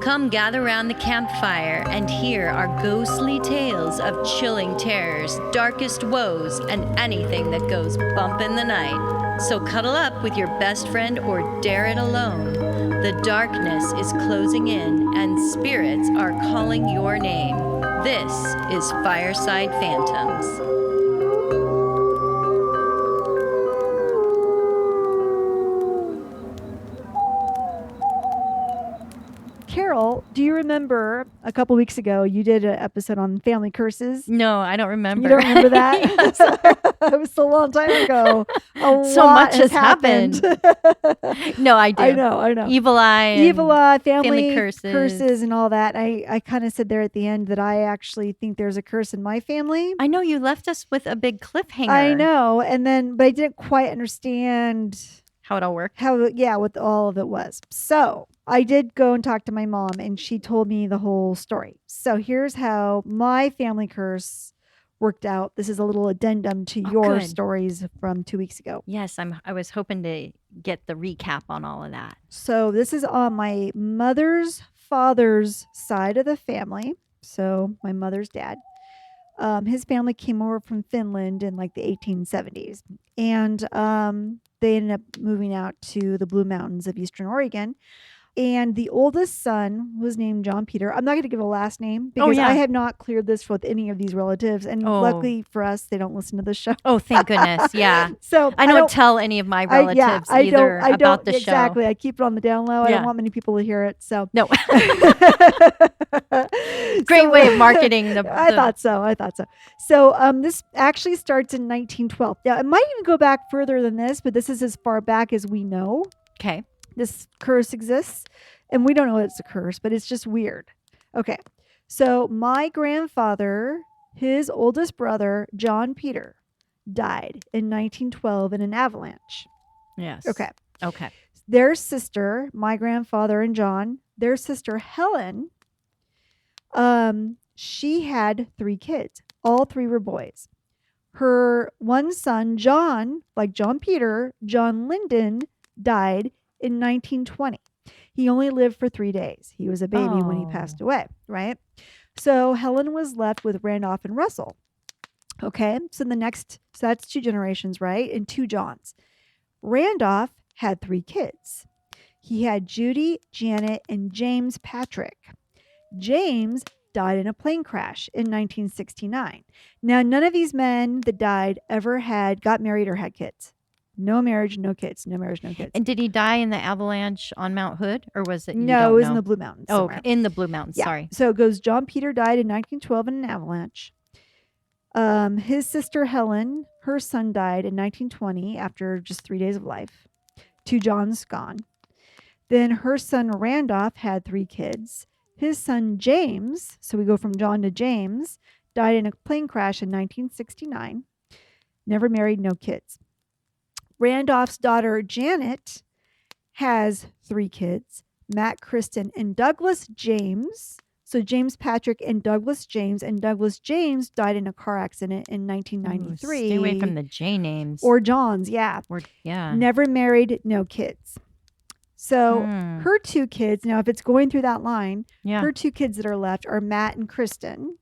Come gather round the campfire and hear our ghostly tales of chilling terrors, darkest woes, and anything that goes bump in the night. So cuddle up with your best friend or dare it alone. The darkness is closing in and spirits are calling your name. This is Fireside Phantoms. Carol, do you remember a couple weeks ago you did an episode on family curses? No, I don't remember. You don't remember that? It was a long time ago. So much has happened. No, I do. I know. Evil eye, family curses, and all that. I kind of said there at the end that I actually think there's a curse in my family. I know you left us with a big cliffhanger. I know, but I didn't quite understand how it all worked. What all of it was. So I did go and talk to my mom, and she told me the whole story. So here's how my family curse worked out. This is a little addendum to your stories from 2 weeks ago. Yes, I was hoping to get the recap on all of that. So this is on my mother's father's side of the family. So my mother's dad. His family came over from Finland in like the 1870s. And they ended up moving out to the Blue Mountains of Eastern Oregon. And the oldest son was named John Peter. I'm not going to give a last name because I have not cleared this with any of these relatives. And luckily for us, they don't listen to the show. Oh, thank goodness. Yeah. So I don't tell any of my relatives about the show. Exactly. I keep it on the down low. I don't want many people to hear it. So no. Great way of marketing. I thought so. So this actually starts in 1912. Now, it might even go back further than this, but this is as far back as we know. Okay. This curse exists, and we don't know it's a curse, but it's just weird. Okay, so my grandfather, his oldest brother, John Peter, died in 1912 in an avalanche. Yes. Okay. Their sister, my grandfather and John, their sister Helen, she had 3 kids. All 3 were boys. Her one son, John, like John Peter, John Lyndon, died in 1920. He only lived for 3 days. He was a baby when he passed away, right? So Helen was left with Randolph and Russell. Okay, so that's 2 generations, right? And 2 Johns. Randolph had 3 kids. He had Judy, Janet, and James Patrick. James died in a plane crash in 1969. Now, none of these men that died ever got married or had kids. No marriage, no kids. No marriage, no kids. And did he die in the avalanche on Mount Hood, or was it? No, it was in the Blue Mountains. Oh, okay. In the Blue Mountains. Yeah. Sorry. So it goes. John Peter died in 1912 in an avalanche. His sister Helen, her son died in 1920 after just 3 days of life. 2 Johns gone. Then her son Randolph had 3 kids. His son James, so we go from John to James, died in a plane crash in 1969. Never married, no kids. Randolph's daughter, Janet, has 3 kids, Matt, Kristen, and Douglas James. So James Patrick and Douglas James died in a car accident in 1993. Ooh, stay away from the J names. Or Johns, yeah. Never married, no kids. So her 2 kids, now if it's going through that line, her 2 kids that are left are Matt and Kristen.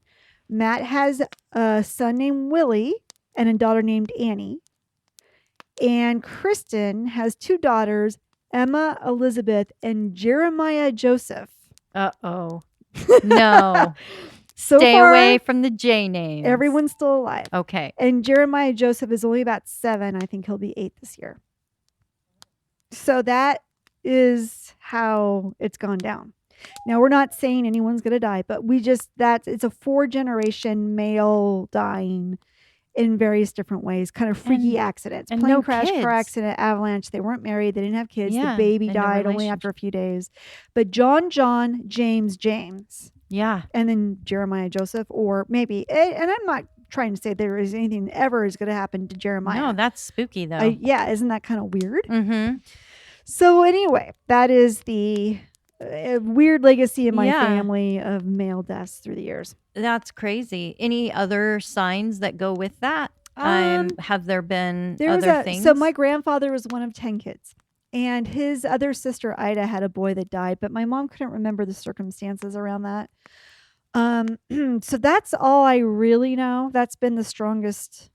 Matt has a son named Willie and a daughter named Annie. And Kristen has 2 daughters, Emma Elizabeth and Jeremiah Joseph. Uh-oh. No. Stay away from the J names. Everyone's still alive. Okay. And Jeremiah Joseph is only about 7. I think he'll be 8 this year. So that is how it's gone down. Now, we're not saying anyone's going to die, but it's a 4-generation male dying in various different ways, kind of freaky accidents. And Plane crash, car accident, avalanche. They weren't married. They didn't have kids. The baby died only after a few days. But John, James. Yeah. And then Jeremiah Joseph, or maybe, and I'm not trying to say there is anything that ever is going to happen to Jeremiah. No, that's spooky though. Isn't that kind of weird? Mm-hmm. So anyway, that is the weird legacy in my family of male deaths through the years. That's crazy. Any other signs that go with that? Have there been other things? So my grandfather was one of 10 kids. And his other sister, Ida, had a boy that died, but my mom couldn't remember the circumstances around that. So that's all I really know. That's been the strongest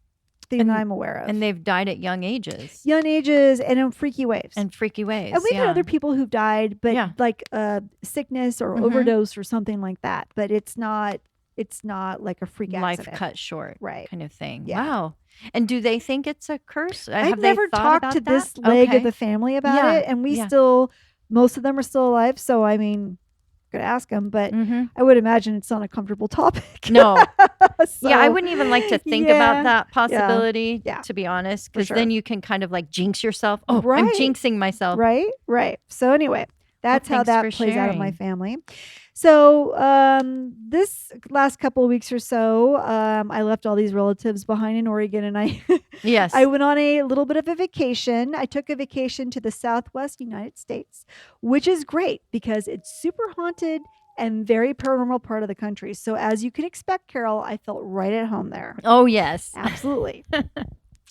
thing that I'm aware of. And they've died at young ages. Young ages and in freaky ways. And freaky ways. And we've had other people who've died, but like sickness or overdose or something like that. But it's not like a freak accident. Life cut short. Right. Kind of thing. Yeah. Wow. And do they think it's a curse? I've never talked to this leg of the family about it. And most of them are still alive. So, I mean, could ask them, but I would imagine it's not a comfortable topic. No. So, I wouldn't even like to think about that possibility, Yeah. to be honest, because sure. then you can kind of like jinx yourself. Oh, Right. I'm jinxing myself. Right. So anyway, that's how thanks that for plays out in my sharing. family. So this last couple of weeks or so, I left all these relatives behind in Oregon, and I Yes. I went on a little bit of a vacation. I took a vacation to the Southwest United States, which is great because it's super haunted and very paranormal part of the country. So as you can expect, Carol, I felt right at home there. Oh, yes. Absolutely.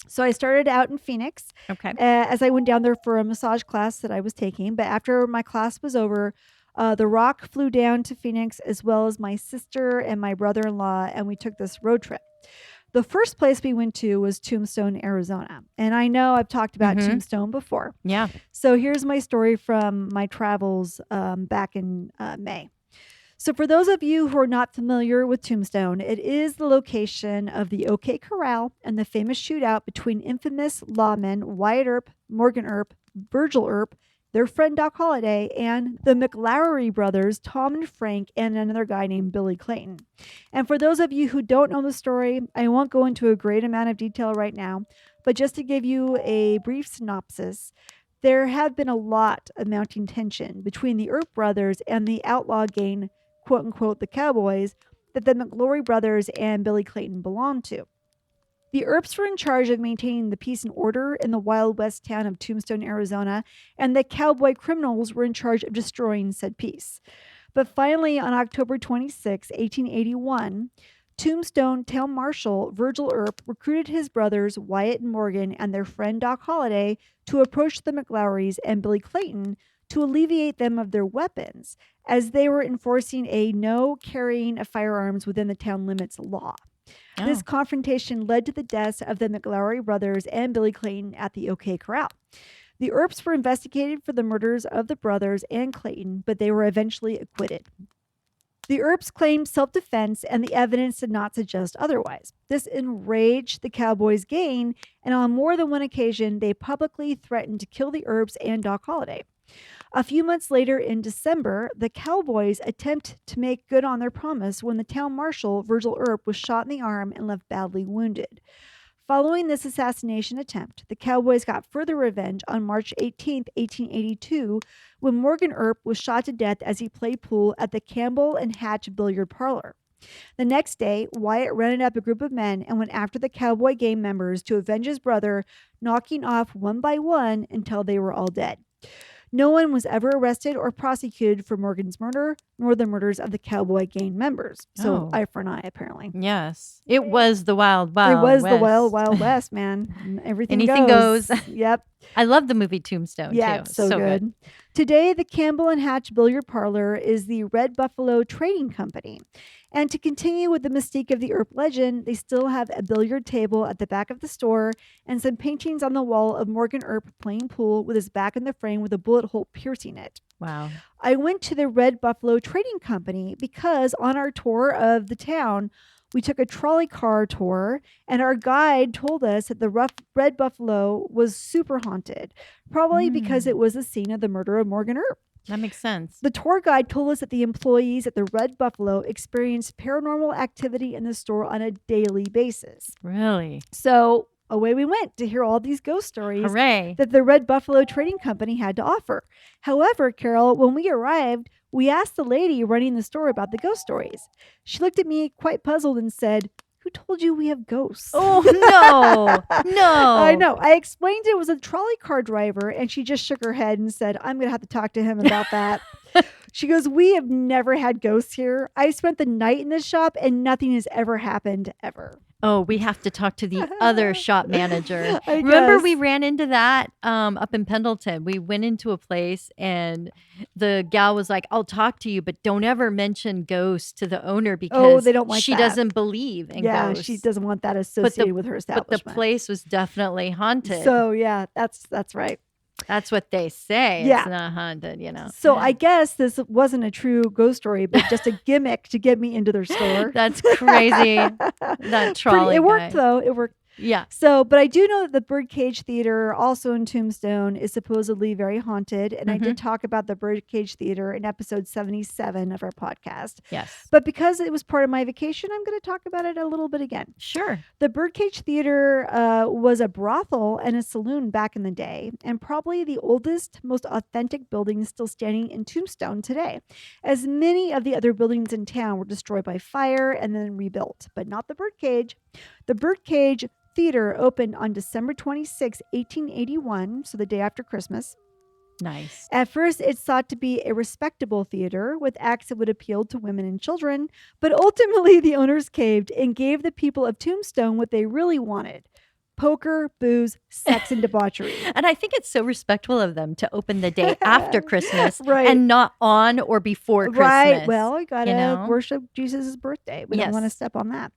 So I started out in Phoenix Okay. as I went down there for a massage class that I was taking. But after my class was over, the Rock flew down to Phoenix, as well as my sister and my brother-in-law, and we took this road trip. The first place we went to was Tombstone, Arizona. And I know I've talked about Tombstone before. Yeah. So here's my story from my travels back in May. So for those of you who are not familiar with Tombstone, it is the location of the OK Corral and the famous shootout between infamous lawmen Wyatt Earp, Morgan Earp, Virgil Earp, their friend Doc Holliday, and the McLaury brothers, Tom and Frank, and another guy named Billy Clayton. And for those of you who don't know the story, I won't go into a great amount of detail right now, but just to give you a brief synopsis, there have been a lot of mounting tension between the Earp brothers and the outlaw gang, quote unquote, the Cowboys, that the McLaury brothers and Billy Clayton belonged to. The Earps were in charge of maintaining the peace and order in the Wild West town of Tombstone, Arizona, and the cowboy criminals were in charge of destroying said peace. But finally, on October 26, 1881, Tombstone Town Marshal Virgil Earp recruited his brothers Wyatt and Morgan and their friend Doc Holliday to approach the McLaurys and Billy Clayton to alleviate them of their weapons, as they were enforcing a no carrying of firearms within the town limits law. Oh. This confrontation led to the deaths of the McLaury brothers and Billy Clayton at the OK Corral. The Earps were investigated for the murders of the brothers and Clayton, but they were eventually acquitted. The Earps claimed self-defense, and the evidence did not suggest otherwise. This enraged the Cowboys gang, and on more than one occasion, they publicly threatened to kill the Earps and Doc Holliday. A few months later, in December, the Cowboys attempt to make good on their promise when the town marshal, Virgil Earp, was shot in the arm and left badly wounded. Following this assassination attempt, the Cowboys got further revenge on March 18, 1882, when Morgan Earp was shot to death as he played pool at the Campbell and Hatch billiard parlor. The next day, Wyatt rounded up a group of men and went after the Cowboy gang members to avenge his brother, knocking off one by one until they were all dead. No one was ever arrested or prosecuted for Morgan's murder, nor the murders of the Cowboy gang members. So, eye for an eye, apparently. Yes. It was the Wild West. It was the Wild West, man. Anything goes. Yep. I love the movie Tombstone, yeah, too. It's so good. Today, the Campbell and Hatch Billiard Parlor is the Red Buffalo Trading Company. And to continue with the mystique of the Earp legend, they still have a billiard table at the back of the store and some paintings on the wall of Morgan Earp playing pool with his back in the frame with a bullet hole piercing it. Wow. I went to the Red Buffalo Trading Company because on our tour of the town, we took a trolley car tour, and our guide told us that the Red Buffalo was super haunted, probably because it was the scene of the murder of Morgan Earp. That makes sense. The tour guide told us that the employees at the Red Buffalo experienced paranormal activity in the store on a daily basis. Really? So away we went to hear all these ghost stories Hooray. that the Red Buffalo Trading Company had to offer. However, Carol, when we arrived, we asked the lady running the store about the ghost stories. She looked at me quite puzzled and said, "Who told you we have ghosts?" Oh, no. No. I know. I explained it was a trolley car driver, and she just shook her head and said, "I'm going to have to talk to him about that." She goes, "We have never had ghosts here. I spent the night in this shop, and nothing has ever happened, ever." Oh, we have to talk to the other shop manager. I Remember, guess. we ran into that up in Pendleton. We went into a place and the gal was like, I'll talk to you, but don't ever mention ghosts to the owner Oh, because they don't like she that. doesn't believe in Yeah, ghosts. she doesn't want that But associated with her but the establishment. place was definitely haunted. So yeah, that's right. That's what they say. Yeah. It's not haunted, you know. So I guess this wasn't a true ghost story, but just a gimmick to get me into their store. That's crazy. That trolley It worked guy. though. It worked. Yeah. So, but I do know that the Birdcage Theater, also in Tombstone, is supposedly very haunted. And I did talk about the Birdcage Theater in episode 77 of our podcast. Yes. But because it was part of my vacation, I'm going to talk about it a little bit again. Sure. The Birdcage Theater was a brothel and a saloon back in the day, and probably the oldest, most authentic building still standing in Tombstone today, as many of the other buildings in town were destroyed by fire and then rebuilt, but not the Birdcage. The Birdcage Theater opened on December 26, 1881, so the day after Christmas. Nice. At first, it's thought to be a respectable theater with acts that would appeal to women and children, but ultimately the owners caved and gave the people of Tombstone what they really wanted: poker, booze, sex, and debauchery. And I think it's so respectful of them to open the day after Christmas Right. and not on or before Christmas. Right. Well, you got to you know? worship Jesus' birthday. We don't want to Yes. step on that.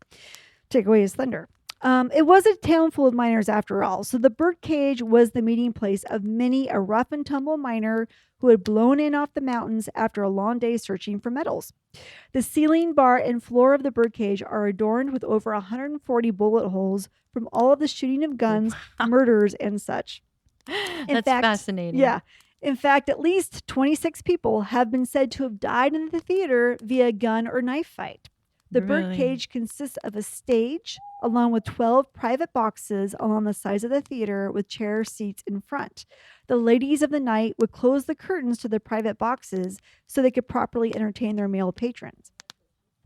Take away his thunder. It was a town full of miners after all, so the Birdcage was the meeting place of many a rough and tumble miner who had blown in off the mountains after a long day searching for metals. The ceiling, bar, and floor of the Birdcage are adorned with over 140 bullet holes from all of the shooting of guns, murders, and such. That's fascinating. Yeah. In fact, at least 26 people have been said to have died in the theater via gun or knife fight. The Really? Birdcage consists of a stage along with 12 private boxes along the sides of the theater with chair seats in front. The ladies of the night would close the curtains to the private boxes so they could properly entertain their male patrons.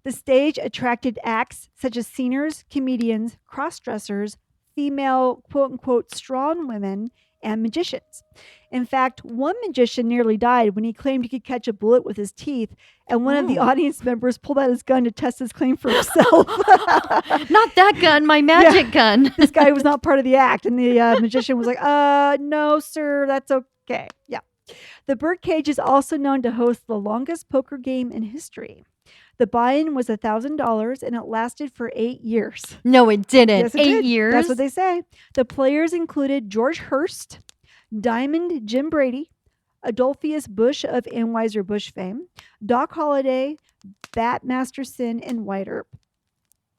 The stage attracted acts such as singers, comedians, cross-dressers, female quote-unquote strong women, and magicians. In fact, one magician nearly died when he claimed he could catch a bullet with his teeth, and one of the audience members pulled out his gun to test his claim for himself. Not that gun, my magic gun. This guy was not part of the act, and the magician was like, no, sir, that's okay. Yeah. The Birdcage is also known to host the longest poker game in history. The buy-in was $1,000 and it lasted for 8 years. No, it didn't. Yes, it 8 did. years? That's what they say. The players included George Hurst, Diamond Jim Brady, Adolphus Bush of Anheuser-Busch fame, Doc Holliday, Bat Masterson, and White Earp.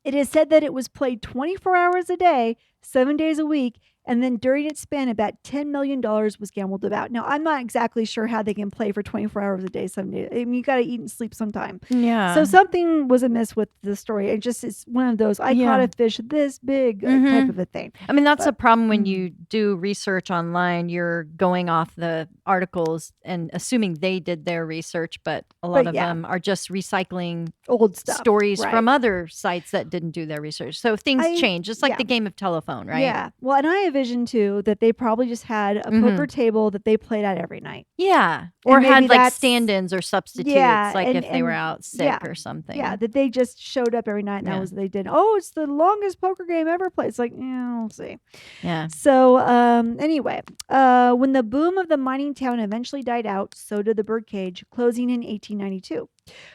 It is said that it was played 24 hours a day, 7 days a week, and then during its span, about $10 million was gambled about. Now, I'm not exactly sure how they can play for 24 hours a day, 7 days. I mean, you got to eat and sleep sometime. Yeah. So something was amiss with the story. It's one of those, I caught a fish this big type of a thing. I mean, that's a problem when you do research online. You're going off the articles and assuming they did their research, but a lot of them are just recycling old stuff, stories from other sites that didn't do their research. So things change. It's like the game of telephone, right? Yeah. Well, and I envision too that they probably just had a poker table that they played at every night. Yeah. Or And had maybe like that's- stand-ins or substitutes, Yeah, like if they were and- out sick or something. Yeah, that they just showed up every night and that Yeah. was what they did. Oh, it's the longest poker game ever played. It's like, yeah, we'll see. Yeah. So anyway, when the boom of the mining town eventually died out, so did the Birdcage, closing in 1892.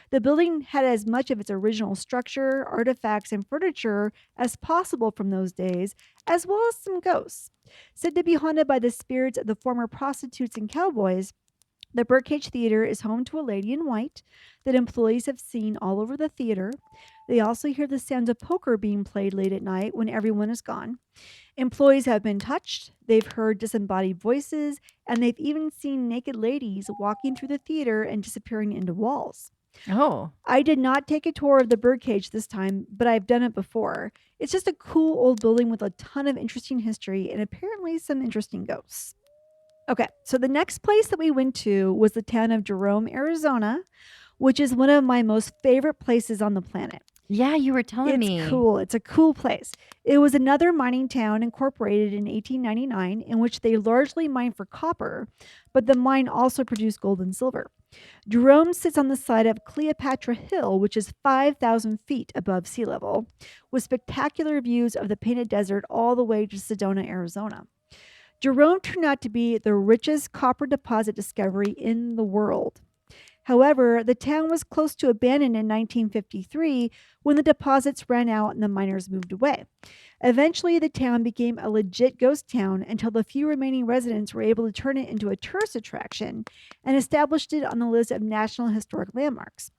The building had as much of its original structure, artifacts, and furniture as possible from those days, as well as some ghosts. Said to be haunted by the spirits of the former prostitutes and cowboys, the Birdcage Theater is home to a lady in white that employees have seen all over the theater. They also hear the sounds of poker being played late at night when everyone is gone. Employees have been touched, they've heard disembodied voices, and they've even seen naked ladies walking through the theater and disappearing into walls. Oh. I did not take a tour of the Birdcage this time, but I've done it before. It's just a cool old building with a ton of interesting history and apparently some interesting ghosts. Okay, so the next place that we went to was the town of Jerome, Arizona, which is one of my most favorite places on the planet. Yeah, you were telling me. It's cool. It's a cool place. It was another mining town incorporated in 1899 in which they largely mined for copper, but the mine also produced gold and silver. Jerome sits on the side of Cleopatra Hill, which is 5,000 feet above sea level, with spectacular views of the Painted Desert all the way to Sedona, Arizona. Jerome turned out to be the richest copper deposit discovery in the world. However, the town was close to abandoned in 1953 when the deposits ran out and the miners moved away. Eventually, the town became a legit ghost town until the few remaining residents were able to turn it into a tourist attraction and established it on the list of National Historic Landmarks.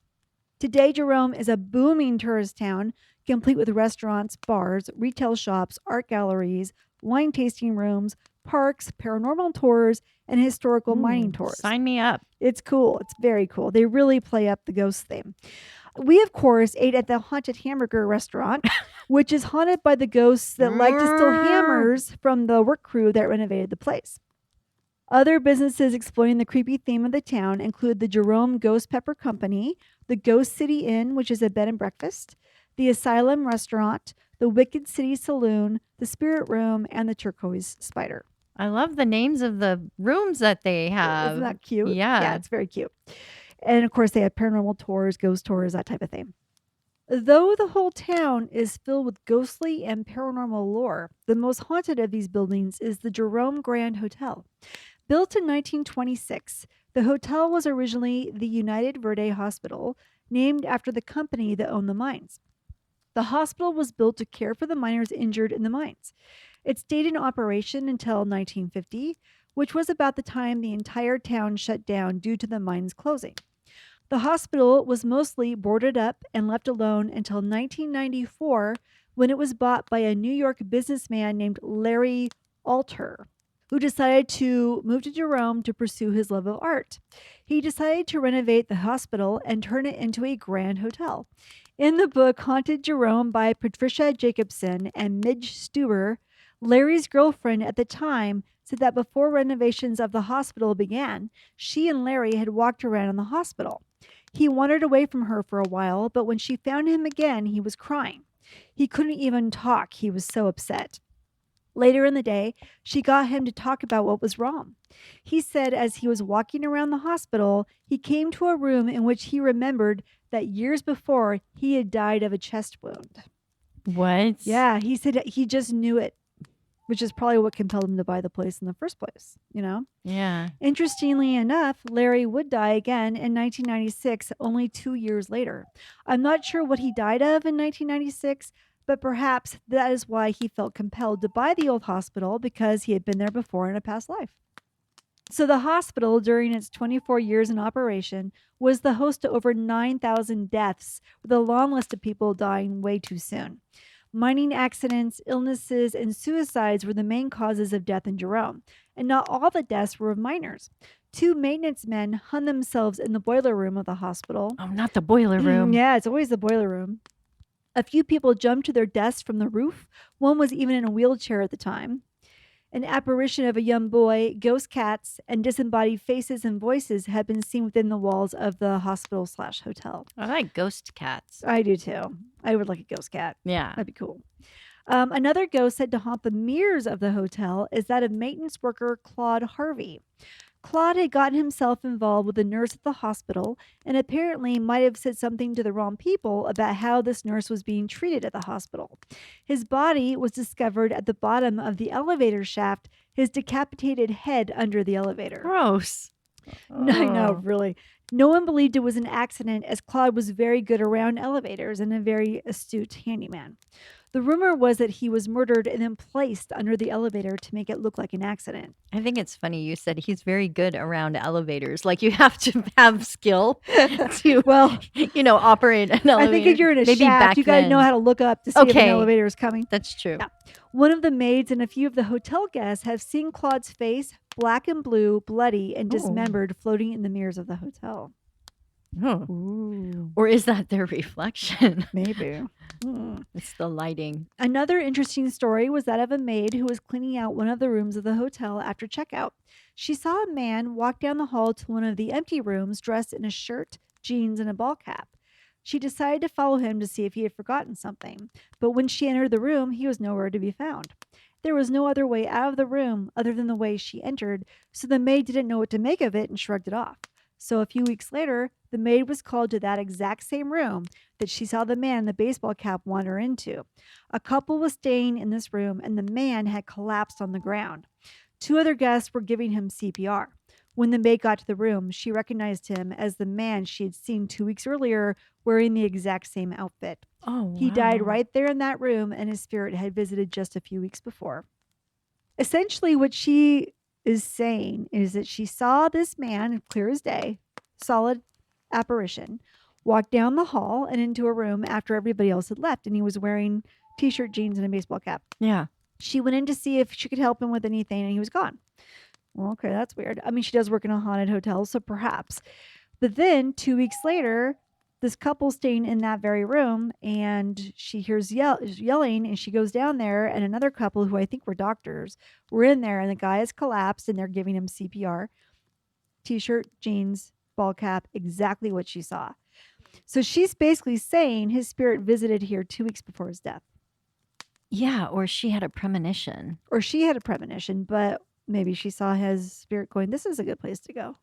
Today, Jerome is a booming tourist town, complete with restaurants, bars, retail shops, art galleries, wine tasting rooms, parks, paranormal tours, and historical mining tours. Sign me up. It's cool. It's very cool. They really play up the ghost theme. We, of course, ate at the Haunted Hamburger restaurant, which is haunted by the ghosts that like to steal hammers from the work crew that renovated the place. Other businesses exploiting the creepy theme of the town include the Jerome Ghost Pepper Company, the Ghost City Inn, which is a bed and breakfast, the Asylum Restaurant, the Wicked City Saloon, the Spirit Room, and the Turquoise Spider. I love the names of the rooms that they have. Isn't that cute? Yeah. Yeah, it's very cute. And of course, they have paranormal tours, ghost tours, that type of thing. Though the whole town is filled with ghostly and paranormal lore, the most haunted of these buildings is the Jerome Grand Hotel. Built in 1926, the hotel was originally the United Verde Hospital, named after the company that owned the mines. The hospital was built to care for the miners injured in the mines. It stayed in operation until 1950, which was about the time the entire town shut down due to the mines closing. The hospital was mostly boarded up and left alone until 1994, when it was bought by a New York businessman named Larry Alter, who decided to move to Jerome to pursue his love of art. He decided to renovate the hospital and turn it into a grand hotel. In the book Haunted Jerome by Patricia Jacobson and Midge Stuber, Larry's girlfriend at the time said that before renovations of the hospital began, she and Larry had walked around in the hospital. He wandered away from her for a while, but when she found him again, he was crying. He couldn't even talk. He was so upset. Later in the day, she got him to talk about what was wrong. He said as he was walking around the hospital, he came to a room in which he remembered that years before he had died of a chest wound. What? Yeah, he said he just knew it, which is probably what compelled him to buy the place in the first place, you know? Yeah. Interestingly enough, Larry would die again in 1996, only 2 years later. I'm not sure what he died of in 1996, but perhaps that is why he felt compelled to buy the old hospital, because he had been there before in a past life. So the hospital, during its 24 years in operation, was the host to over 9,000 deaths, with a long list of people dying way too soon. Mining accidents, illnesses, and suicides were the main causes of death in Jerome, and not all the deaths were of miners. 2 maintenance men hung themselves in the boiler room of the hospital. Oh, not the boiler room. Yeah, it's always the boiler room. A few people jumped to their deaths from the roof. One was even in a wheelchair at the time. An apparition of a young boy, ghost cats, and disembodied faces and voices had been seen within the walls of the hospital/hotel. I like ghost cats. I do too. I would like a ghost cat. Yeah. That'd be cool. Another ghost said to haunt the mirrors of the hotel is that of maintenance worker Claude Harvey. Claude had gotten himself involved with a nurse at the hospital and apparently might have said something to the wrong people about how this nurse was being treated at the hospital. His body was discovered at the bottom of the elevator shaft, his decapitated head under the elevator. Gross. I know, really. No one believed it was an accident, as Claude was very good around elevators and a very astute handyman. The rumor was that he was murdered and then placed under the elevator to make it look like an accident. I think it's funny you said he's very good around elevators. Like, you have to have skill to, Well, operate an elevator. I think if you're in a Maybe shaft, back you got to then. know how to look up to see if an Okay. elevator is coming. That's true. Yeah. One of the maids and a few of the hotel guests have seen Claude's face, black and blue, bloody, and dismembered, floating in the mirrors of the hotel. Oh. Ooh, Or is that their reflection? maybe. It's the lighting. Another interesting story was that of a maid who was cleaning out one of the rooms of the hotel after checkout. She saw a man walk down the hall to one of the empty rooms dressed in a shirt, jeans, and a ball cap. She decided to follow him to see if he had forgotten something, but when she entered the room, he was nowhere to be found. There was no other way out of the room other than the way she entered, so the maid didn't know what to make of it and shrugged it off. So a few weeks later, the maid was called to that exact same room that she saw the man in the baseball cap wander into. A couple was staying in this room, and the man had collapsed on the ground. 2 other guests were giving him CPR. When the maid got to the room, she recognized him as the man she had seen 2 weeks earlier wearing the exact same outfit. Oh, wow. He died right there in that room, and his spirit had visited just a few weeks before. Essentially, what she is saying is that she saw this man, clear as day, solid apparition, walk down the hall and into a room after everybody else had left, and he was wearing t-shirt, jeans, and a baseball cap. Yeah. She went in to see if she could help him with anything, and he was gone. Well, okay, that's weird. I mean, she does work in a haunted hotel, so perhaps. But then 2 weeks later, this couple staying in that very room, and she hears yelling, and she goes down there, and another couple who I think were doctors were in there, and the guy has collapsed, and they're giving him CPR. T-shirt, jeans, ball cap, exactly what she saw. So she's basically saying his spirit visited here 2 weeks before his death. Yeah, or she had a premonition. Or she had a premonition, but maybe she saw his spirit going, this is a good place to go.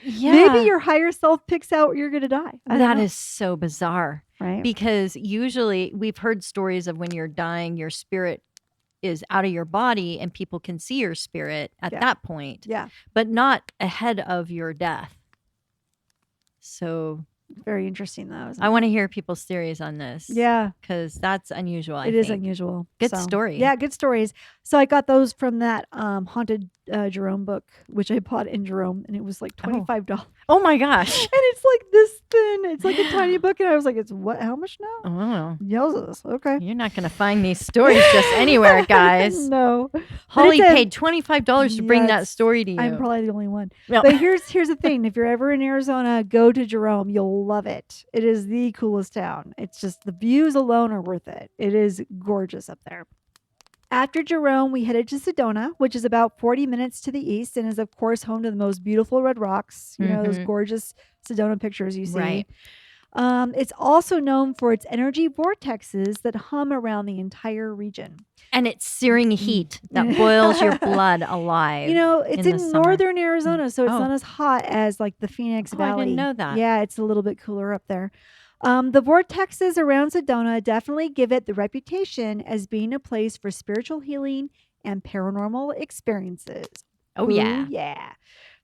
Yeah. Maybe your higher self picks out where you're going to die. That is so bizarre. Right. Because usually we've heard stories of when you're dying, your spirit is out of your body and people can see your spirit at that point. Yeah. But not ahead of your death. So very interesting, though. I want to hear people's theories on this. Yeah. Because that's unusual. It is unusual. Good story. Yeah, good stories. So I got those from that Haunted Jerome book, which I bought in Jerome, and it was like $25. Oh my gosh. And it's like this thin. It's like a tiny book. And I was like, it's what? How much now? Oh. Yowzers. Okay. You're not going to find these stories just anywhere, guys. No. Holly paid $25 to bring that story to you. I'm probably the only one. No. But here's the thing. If you're ever in Arizona, go to Jerome. You'll love it. It is the coolest town. It's just the views alone are worth it. It is gorgeous up there. After Jerome, we headed to Sedona, which is about 40 minutes to the east and is, of course, home to the most beautiful red rocks. You know, those gorgeous Sedona pictures you see. Right. It's also known for its energy vortexes that hum around the entire region. And it's searing heat that boils your blood alive. You know, it's in northern Arizona, so it's not as hot as like the Phoenix Valley. I didn't know that. Yeah, it's a little bit cooler up there. The vortexes around Sedona definitely give it the reputation as being a place for spiritual healing and paranormal experiences. Oh, yeah. Yeah.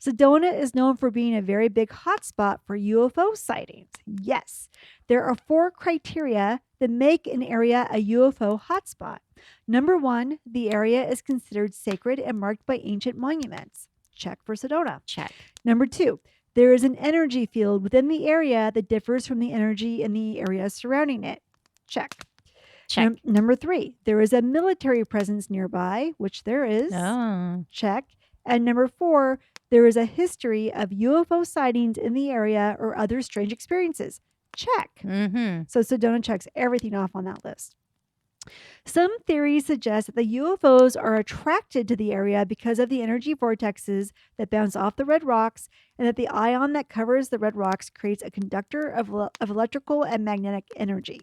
Sedona is known for being a very big hotspot for UFO sightings. Yes. There are 4 criteria that make an area a UFO hotspot. Number 1, the area is considered sacred and marked by ancient monuments. Check for Sedona. Check. Number 2, there is an energy field within the area that differs from the energy in the area surrounding it. Check. Check. Number 3, there is a military presence nearby, which there is. Oh. Check. And number 4, there is a history of UFO sightings in the area or other strange experiences. Check. So Sedona checks everything off on that list. Some theories suggest that the UFOs are attracted to the area because of the energy vortexes that bounce off the red rocks, and that the ion that covers the red rocks creates a conductor of electrical and magnetic energy.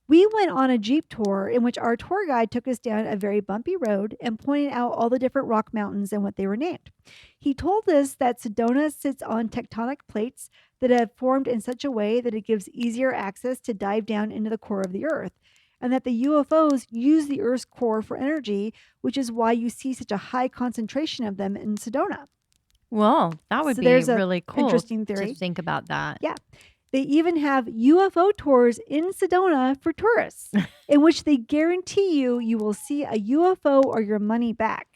We went on a Jeep tour in which our tour guide took us down a very bumpy road and pointed out all the different rock mountains and what they were named. He told us that Sedona sits on tectonic plates that have formed in such a way that it gives easier access to dive down into the core of the earth, and that the UFOs use the Earth's core for energy, which is why you see such a high concentration of them in Sedona. Well, that would be really cool. Interesting theory to think about that. Yeah. They even have UFO tours in Sedona for tourists, in which they guarantee you will see a UFO or your money back.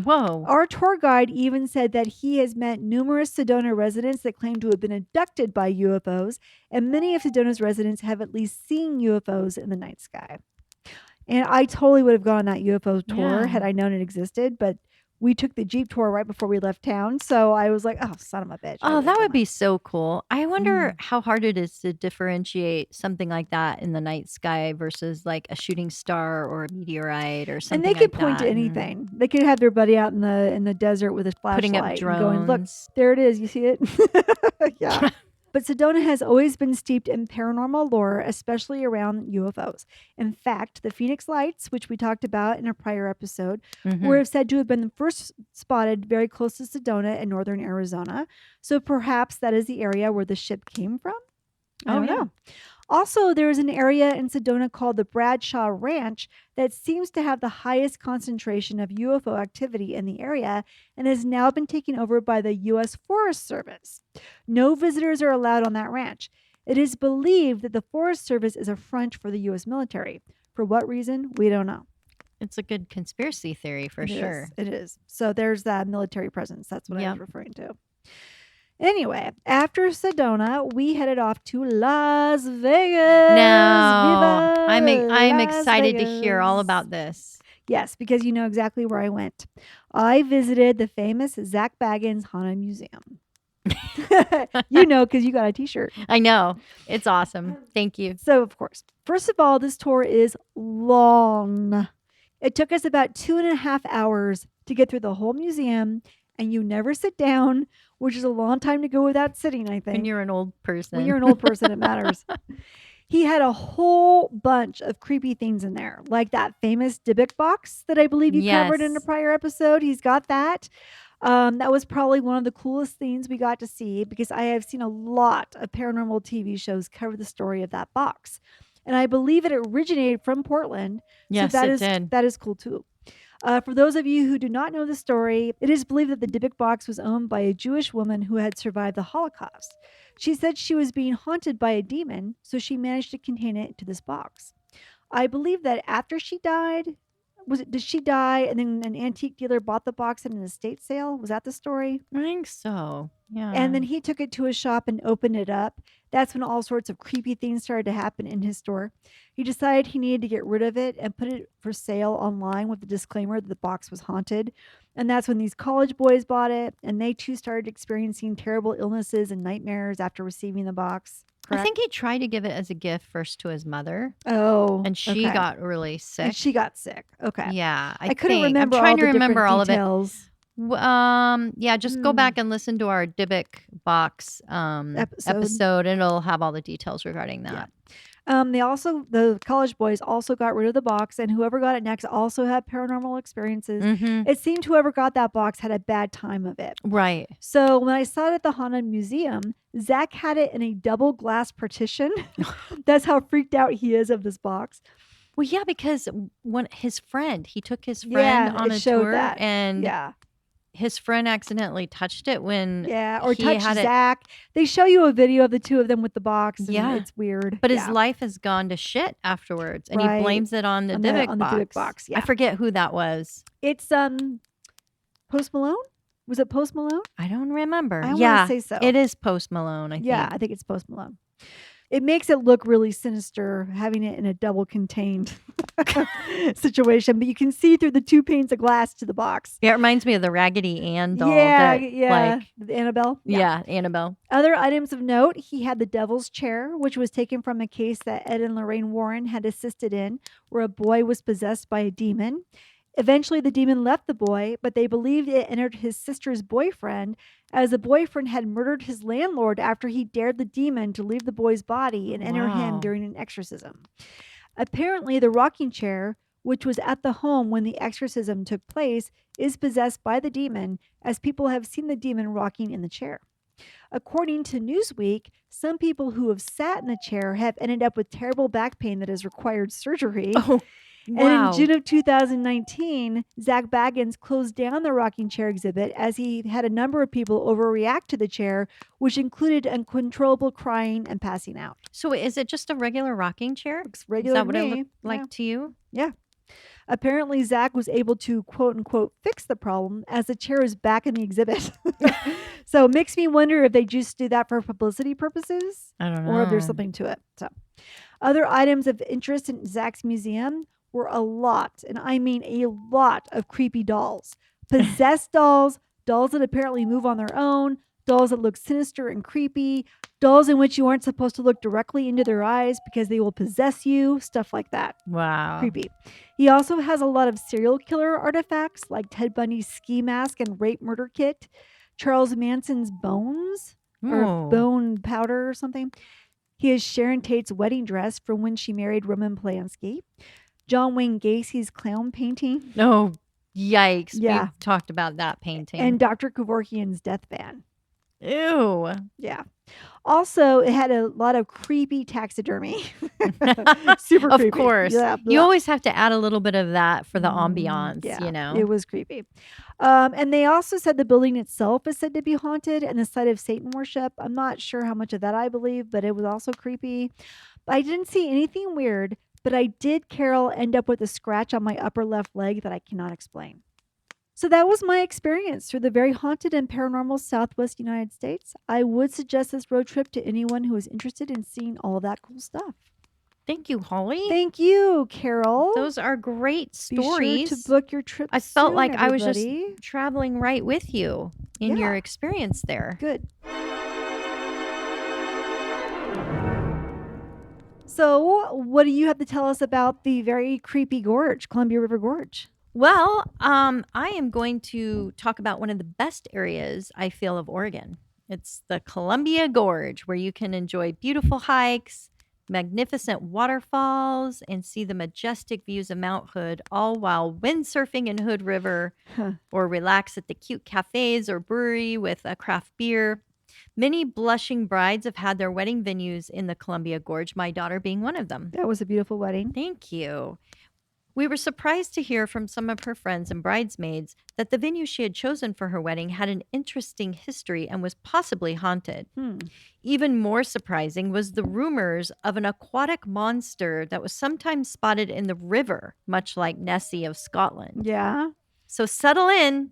Whoa. Our tour guide even said that he has met numerous Sedona residents that claim to have been abducted by UFOs, and many of Sedona's residents have at least seen UFOs in the night sky. And I totally would have gone on that UFO tour had I known it existed, but we took the Jeep tour right before we left town, so I was like, oh, son of a bitch. Oh, that would be so cool. I wonder how hard it is to differentiate something like that in the night sky versus like a shooting star or a meteorite or something. And they could like point that. to anything. They could have their buddy out in the desert with a flashlight, putting up drones. and going, look, there it is. You see it? Yeah. But Sedona has always been steeped in paranormal lore, especially around UFOs. In fact, the Phoenix Lights, which we talked about in a prior episode, were said to have been first spotted very close to Sedona in northern Arizona. So perhaps that is the area where the ship came from. I don't know. Also, there is an area in Sedona called the Bradshaw Ranch that seems to have the highest concentration of UFO activity in the area and has now been taken over by the U.S. Forest Service. No visitors are allowed on that ranch. It is believed that the Forest Service is a front for the U.S. military. For what reason? We don't know. It's a good conspiracy theory for sure. It is. So there's that military presence. That's what I was referring to. Anyway, after Sedona, we headed off to Las Vegas. Now, I'm Las excited to hear all Vegas. about this. Yes, because you know exactly where I went. I visited the famous Zach Baggins Haunted Museum. You know, because you got a t-shirt. I know. It's awesome. Thank you. So, of course, first of all, this tour is long. It took us about 2.5 hours to get through the whole museum, and you never sit down, which is a long time to go without sitting, I think. When you're an old person. When you're an old person, it matters. He had a whole bunch of creepy things in there, like that famous Dybbuk box that I believe you covered in a prior episode. He's got that. That was probably one of the coolest things we got to see because I have seen a lot of paranormal TV shows cover the story of that box. And I believe it originated from Portland. Yes, so it did. That is cool too. For those of you who do not know the story, it is believed that the Dybbuk box was owned by a Jewish woman who had survived the Holocaust. She said she was being haunted by a demon, so she managed to contain it to this box. I believe that after she died, did she die and then an antique dealer bought the box at an estate sale? Was that the story? I think so. Yeah. And then he took it to a shop and opened it up. That's when all sorts of creepy things started to happen in his store. He decided he needed to get rid of it and put it for sale online with the disclaimer that the box was haunted. And that's when these college boys bought it, and they too started experiencing terrible illnesses and nightmares after receiving the box. Correct? I think he tried to give it as a gift first to his mother. Oh. And she got really sick. And she got sick. Okay. Yeah. I couldn't remember I'm trying all to the remember all details. of it. Yeah, just go back and listen to our Dybbuk box episode, and it'll have all the details regarding that. Yeah. The college boys also got rid of the box, and whoever got it next also had paranormal experiences. It seemed whoever got that box had a bad time of it. Right. So when I saw it at the Haunted Museum, Zach had it in a double glass partition. That's how freaked out he is of this box. Well, yeah, because when he took his friend on a tour, and his friend accidentally touched it when or touched Zach. They show you a video of the two of them with the box. And it's weird. But his life has gone to shit afterwards, and he blames it on the Dybbuk box. I forget who that was. It's Post Malone. Was it Post Malone? I don't remember. I want to say so. It is Post Malone. I think. Yeah, I think it's Post Malone. It makes it look really sinister having it in a double contained situation, but you can see through the two panes of glass to the box. Yeah, it reminds me of the Raggedy Ann doll. Like Annabelle. Yeah, Annabelle. Other items of note, he had the Devil's Chair, which was taken from a case that Ed and Lorraine Warren had assisted in, where a boy was possessed by a demon. Eventually, the demon left the boy, but they believed it entered his sister's boyfriend, as the boyfriend had murdered his landlord after he dared the demon to leave the boy's body and enter him during an exorcism. Apparently, the rocking chair, which was at the home when the exorcism took place, is possessed by the demon, as people have seen the demon rocking in the chair. According to Newsweek, some people who have sat in the chair have ended up with terrible back pain that has required surgery. Oh. Wow. And in June of 2019, Zach Baggins closed down the rocking chair exhibit as he had a number of people overreact to the chair, which included uncontrollable crying and passing out. So is it just a regular rocking chair? Looks regular. Is that what it looked like to you? Yeah. Apparently, Zach was able to, quote unquote, fix the problem as the chair is back in the exhibit. So it makes me wonder if they just do that for publicity purposes. I don't know. Or if there's something to it. So, other items of interest in Zach's museum were a lot, and I mean a lot, of creepy dolls. Possessed dolls, dolls that apparently move on their own, dolls that look sinister and creepy, dolls in which you aren't supposed to look directly into their eyes because they will possess you, stuff like that. Wow. Creepy. He also has a lot of serial killer artifacts like Ted Bundy's ski mask and rape murder kit, Charles Manson's bones, or bone powder or something. He has Sharon Tate's wedding dress from when she married Roman Polanski. John Wayne Gacy's clown painting. Oh, yikes. Yeah. We've talked about that painting. And Dr. Kevorkian's death van. Ew. Yeah. Also, it had a lot of creepy taxidermy. Super creepy. Of course. Yeah, you always have to add a little bit of that for the ambiance, yeah, you know? It was creepy. And they also said the building itself is said to be haunted and the site of Satan worship. I'm not sure how much of that I believe, but it was also creepy. But I didn't see anything weird, but I did, Carol, end up with a scratch on my upper left leg that I cannot explain. So that was my experience through the very haunted and paranormal Southwest United States. I would suggest this road trip to anyone who is interested in seeing all of that cool stuff. Thank you, Holly. Thank you, Carol. Those are great stories. Be sure to book your trip I felt soon, like everybody. I was just traveling right with you in your experience there. Good. So, what do you have to tell us about the very creepy gorge, Columbia River Gorge? Well, I am going to talk about one of the best areas I feel of Oregon. It's the Columbia Gorge, where you can enjoy beautiful hikes, magnificent waterfalls, and see the majestic views of Mount Hood, all while windsurfing in Hood River or relax at the cute cafes or brewery with a craft beer. Many blushing brides have had their wedding venues in the Columbia Gorge, my daughter being one of them. That was a beautiful wedding. Thank you. We were surprised to hear from some of her friends and bridesmaids that the venue she had chosen for her wedding had an interesting history and was possibly haunted. Even more surprising was the rumors of an aquatic monster that was sometimes spotted in the river, much like Nessie of Scotland. Yeah. So settle in,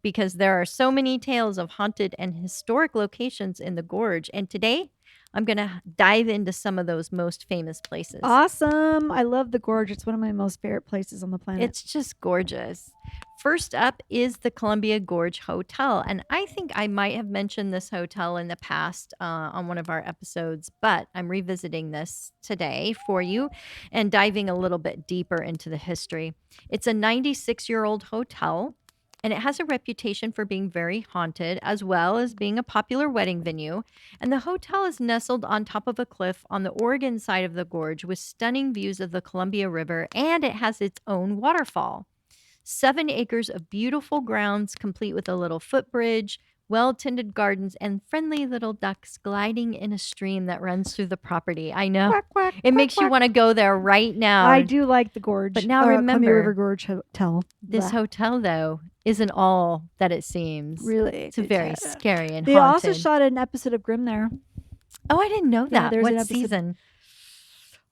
because there are so many tales of haunted and historic locations in the gorge. And today, I'm going to dive into some of those most famous places. Awesome. I love the gorge. It's one of my most favorite places on the planet. It's just gorgeous. First up is the Columbia Gorge Hotel. And I think I might have mentioned this hotel in the past on one of our episodes, but I'm revisiting this today for you and diving a little bit deeper into the history. It's a 96-year-old hotel. And it has a reputation for being very haunted, as well as being a popular wedding venue. And the hotel is nestled on top of a cliff on the Oregon side of the gorge with stunning views of the Columbia River, and it has its own waterfall. 7 acres of beautiful grounds, complete with a little footbridge, well-tended gardens, and friendly little ducks gliding in a stream that runs through the property. I know. Quack, quack, it quack, makes you want to go there right now. I do like the gorge. But now remember, Columbia River Gorge Hotel. This hotel, though, isn't all that it seems. Really? It's very scary and they haunted. also shot an episode of Grimm there. Oh, I didn't know that. What season?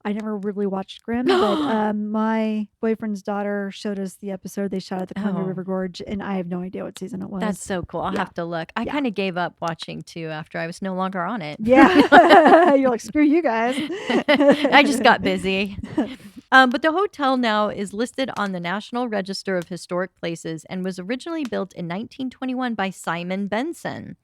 I never really watched Grimm, but my boyfriend's daughter showed us the episode they shot at the Columbia River Gorge, and I have no idea what season it was. That's so cool. I'll have to look. I kind of gave up watching, too, after I was no longer on it. Yeah. You're like, screw you guys. I just got busy. But the hotel now is listed on the National Register of Historic Places and was originally built in 1921 by Simon Benson,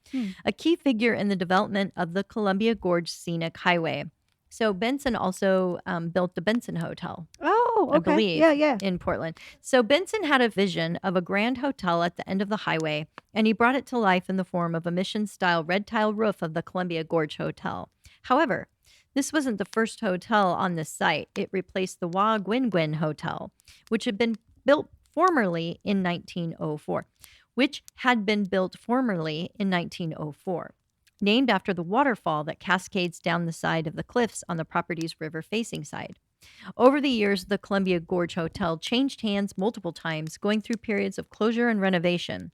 a key figure in the development of the Columbia Gorge Scenic Highway. So Benson also built the Benson Hotel. Oh, okay. I believe. Yeah. In Portland. So Benson had a vision of a grand hotel at the end of the highway, and he brought it to life in the form of a mission-style red tile roof of the Columbia Gorge Hotel. However, this wasn't the first hotel on this site. It replaced the Wah-Gwin-Gwin Hotel, which had been built formerly in 1904. Named after the waterfall that cascades down the side of the cliffs on the property's river-facing side. Over the years, the Columbia Gorge Hotel changed hands multiple times, going through periods of closure and renovation.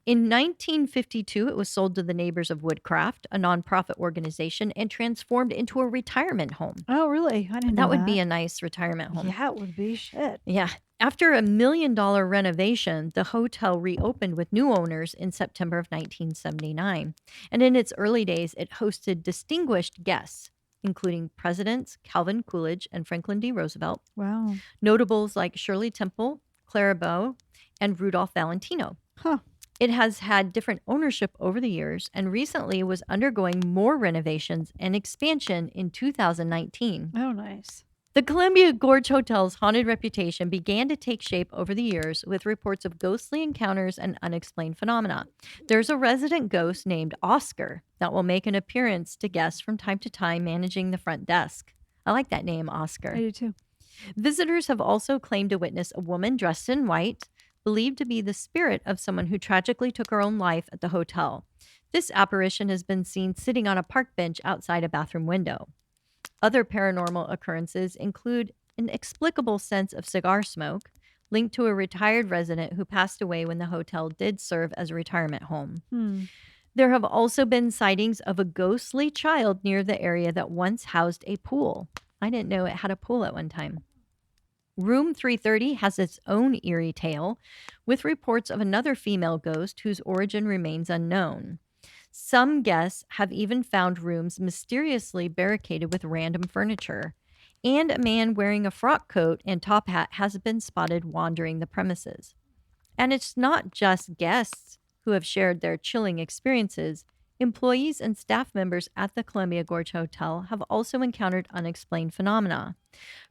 In 1952, it was sold to the Neighbors of Woodcraft, a nonprofit organization, and transformed into a retirement home. Oh, really? I didn't know that. That would be a nice retirement home. Yeah, it would be. Shit. Yeah. After a $1 million renovation, the hotel reopened with new owners in September of 1979. And in its early days, it hosted distinguished guests, including Presidents Calvin Coolidge and Franklin D. Roosevelt. Wow. Notables like Shirley Temple, Clara Bow, and Rudolph Valentino. Huh. It has had different ownership over the years and recently was undergoing more renovations and expansion in 2019. Oh, nice. The Columbia Gorge Hotel's haunted reputation began to take shape over the years with reports of ghostly encounters and unexplained phenomena. There's a resident ghost named Oscar that will make an appearance to guests from time to time, managing the front desk. I like that name, Oscar. I do too. Visitors have also claimed to witness a woman dressed in white, believed to be the spirit of someone who tragically took her own life at the hotel. This apparition has been seen sitting on a park bench outside a bathroom window. Other paranormal occurrences include an inexplicable sense of cigar smoke linked to a retired resident who passed away when the hotel did serve as a retirement home. There have also been sightings of a ghostly child near the area that once housed a pool. I didn't know it had a pool at one time. Room 330 has its own eerie tale, with reports of another female ghost whose origin remains unknown. Some guests have even found rooms mysteriously barricaded with random furniture, and a man wearing a frock coat and top hat has been spotted wandering the premises. And it's not just guests who have shared their chilling experiences. Employees and staff members at the Columbia Gorge Hotel have also encountered unexplained phenomena,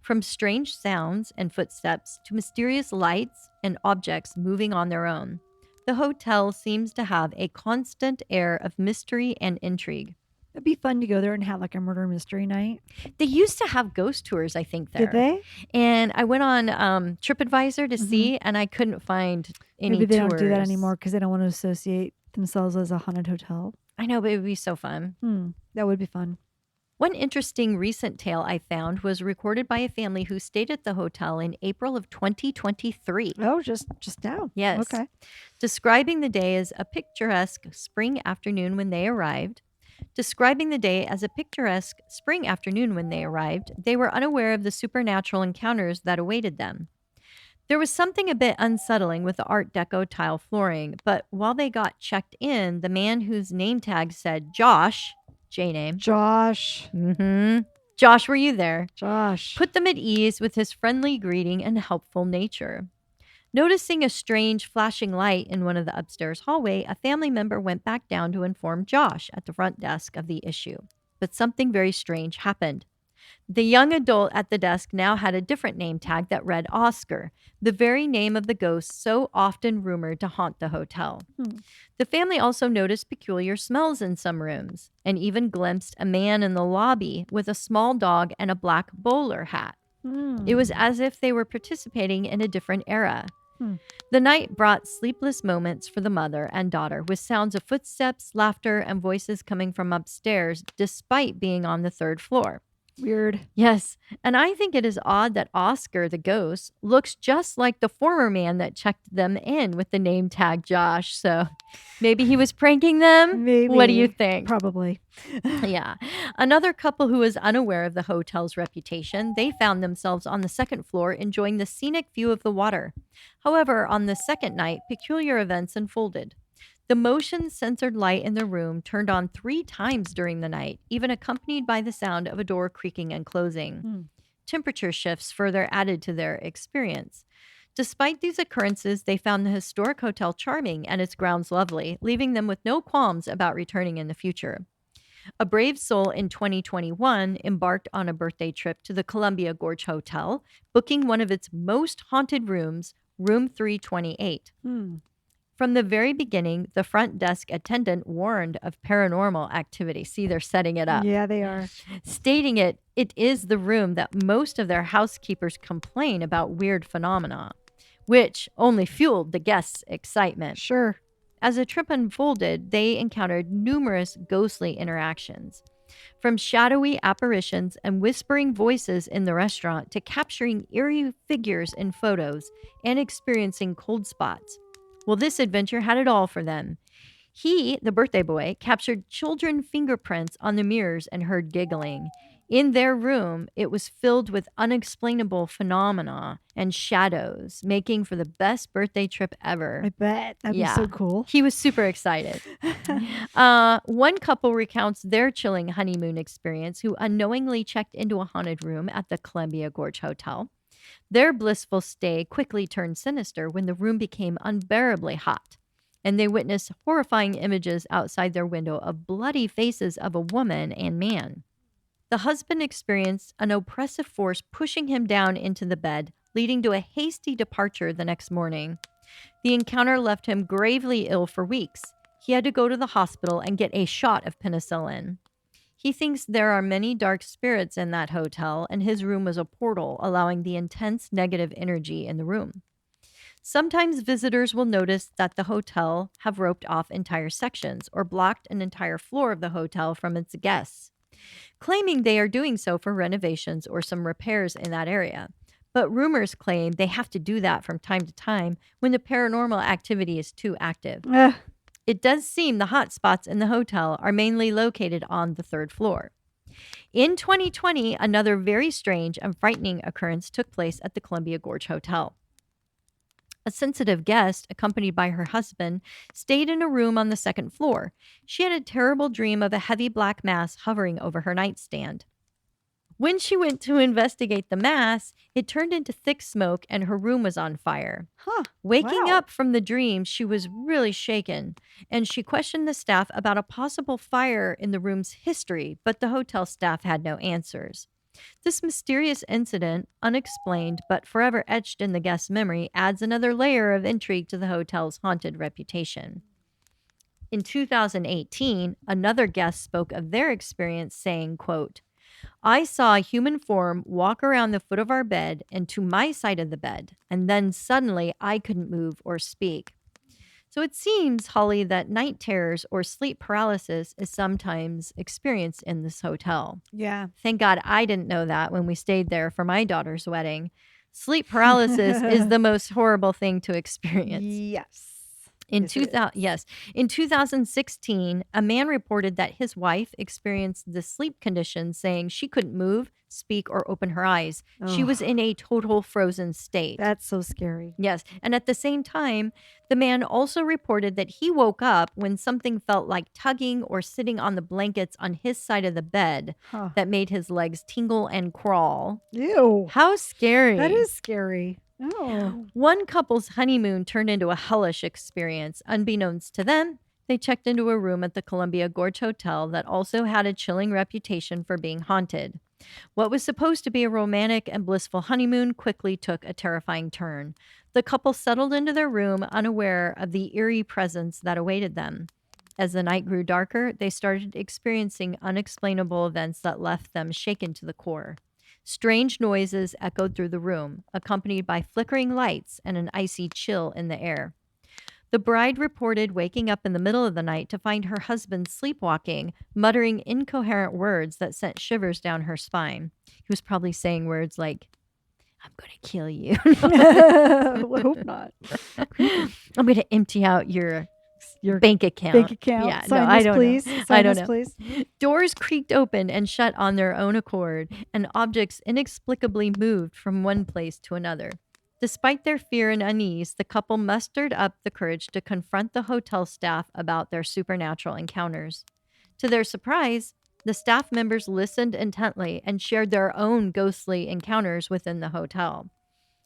from strange sounds and footsteps to mysterious lights and objects moving on their own. The hotel seems to have a constant air of mystery and intrigue. It'd be fun to go there and have like a murder mystery night. They used to have ghost tours, I think, there. Did they? And I went on TripAdvisor to see, and I couldn't find any Maybe they tours. don't do that anymore because they don't want to associate themselves as a haunted hotel. I know, but it would be so fun. That would be fun. One interesting recent tale I found was recorded by a family who stayed at the hotel in April of 2023. Oh, just now. Yes. Okay. Describing the day as a picturesque spring afternoon when they arrived. They were unaware of the supernatural encounters that awaited them. There was something a bit unsettling with the Art Deco tile flooring, but while they got checked in, the man whose name tag said Josh, J-name. Josh. Josh, were you there? Josh. Put them at ease with his friendly greeting and helpful nature. Noticing a strange flashing light in one of the upstairs hallway, a family member went back down to inform Josh at the front desk of the issue. But something very strange happened. The young adult at the desk now had a different name tag that read Oscar, the very name of the ghost so often rumored to haunt the hotel. The family also noticed peculiar smells in some rooms and even glimpsed a man in the lobby with a small dog and a black bowler hat. It was as if they were participating in a different era. The night brought sleepless moments for the mother and daughter, with sounds of footsteps, laughter, and voices coming from upstairs, despite being on the third floor. Weird. Yes, and I think it is odd that Oscar, the ghost, looks just like the former man that checked them in with the name tag Josh. So maybe he was pranking them? Maybe. What do you think? Probably. Yeah. Another couple who was unaware of the hotel's reputation, they found themselves on the second floor enjoying the scenic view of the water. However, on the second night, peculiar events unfolded. The motion-censored light in the room turned on 3 times during the night, even accompanied by the sound of a door creaking and closing. Temperature shifts further added to their experience. Despite these occurrences, they found the historic hotel charming and its grounds lovely, leaving them with no qualms about returning in the future. A brave soul in 2021 embarked on a birthday trip to the Columbia Gorge Hotel, booking one of its most haunted rooms, room 328. From the very beginning, the front desk attendant warned of paranormal activity. See, they're setting it up. Yeah, they are. Stating it is the room that most of their housekeepers complain about weird phenomena, which only fueled the guests' excitement. Sure. As the trip unfolded, they encountered numerous ghostly interactions. From shadowy apparitions and whispering voices in the restaurant to capturing eerie figures in photos and experiencing cold spots. Well, this adventure had it all for them. He, the birthday boy, captured children fingerprints on the mirrors and heard giggling. In their room, it was filled with unexplainable phenomena and shadows, making for the best birthday trip ever. I bet. That'd be so cool. He was super excited. One couple recounts their chilling honeymoon experience who unknowingly checked into a haunted room at the Columbia Gorge Hotel. Their blissful stay quickly turned sinister when the room became unbearably hot, and they witnessed horrifying images outside their window of bloody faces of a woman and man. The husband experienced an oppressive force pushing him down into the bed, leading to a hasty departure the next morning. The encounter left him gravely ill for weeks. He had to go to the hospital and get a shot of penicillin. He thinks there are many dark spirits in that hotel, and his room was a portal, allowing the intense negative energy in the room. Sometimes visitors will notice that the hotel have roped off entire sections or blocked an entire floor of the hotel from its guests, claiming they are doing so for renovations or some repairs in that area. But rumors claim they have to do that from time to time when the paranormal activity is too active. It does seem the hot spots in the hotel are mainly located on the third floor. In 2020, another very strange and frightening occurrence took place at the Columbia Gorge Hotel. A sensitive guest, accompanied by her husband, stayed in a room on the second floor. She had a terrible dream of a heavy black mass hovering over her nightstand. When she went to investigate the mass, it turned into thick smoke and her room was on fire. Waking Wow. up from the dream, she was really shaken, and she questioned the staff about a possible fire in the room's history, but the hotel staff had no answers. This mysterious incident, unexplained but forever etched in the guest's memory, adds another layer of intrigue to the hotel's haunted reputation. In 2018, another guest spoke of their experience saying, quote, "I saw a human form walk around the foot of our bed and to my side of the bed, and then suddenly I couldn't move or speak." So it seems, Holly, that night terrors or sleep paralysis is sometimes experienced in this hotel. Yeah. Thank God I didn't know that when we stayed there for my daughter's wedding. Sleep paralysis is the most horrible thing to experience. Yes. In Yes, it is. In 2016, a man reported that his wife experienced the sleep condition, saying she couldn't move, speak, or open her eyes. She was in a total frozen state. That's so scary. Yes. And at the same time, the man also reported that he woke up when something felt like tugging or sitting on the blankets on his side of the bed Huh. that made his legs tingle and crawl. Ew. How scary. That is scary. Oh. One couple's honeymoon turned into a hellish experience. Unbeknownst to them, they checked into a room at the Columbia Gorge Hotel that also had a chilling reputation for being haunted. What was supposed to be a romantic and blissful honeymoon quickly took a terrifying turn. The couple settled into their room, unaware of the eerie presence that awaited them. As the night grew darker, they started experiencing unexplainable events that left them shaken to the core. Strange noises echoed through the room, accompanied by flickering lights and an icy chill in the air. The bride reported waking up in the middle of the night to find her husband sleepwalking, muttering incoherent words that sent shivers down her spine. He was probably saying words like, "I'm going to kill you." I hope not. "I'm going to empty out your bank account." Bank account. Yeah, Sign no, I this, don't please. know. Sign I don't this, know. please. Doors creaked open and shut on their own accord, and objects inexplicably moved from one place to another. Despite their fear and unease, the couple mustered up the courage to confront the hotel staff about their supernatural encounters. To their surprise, the staff members listened intently and shared their own ghostly encounters within the hotel.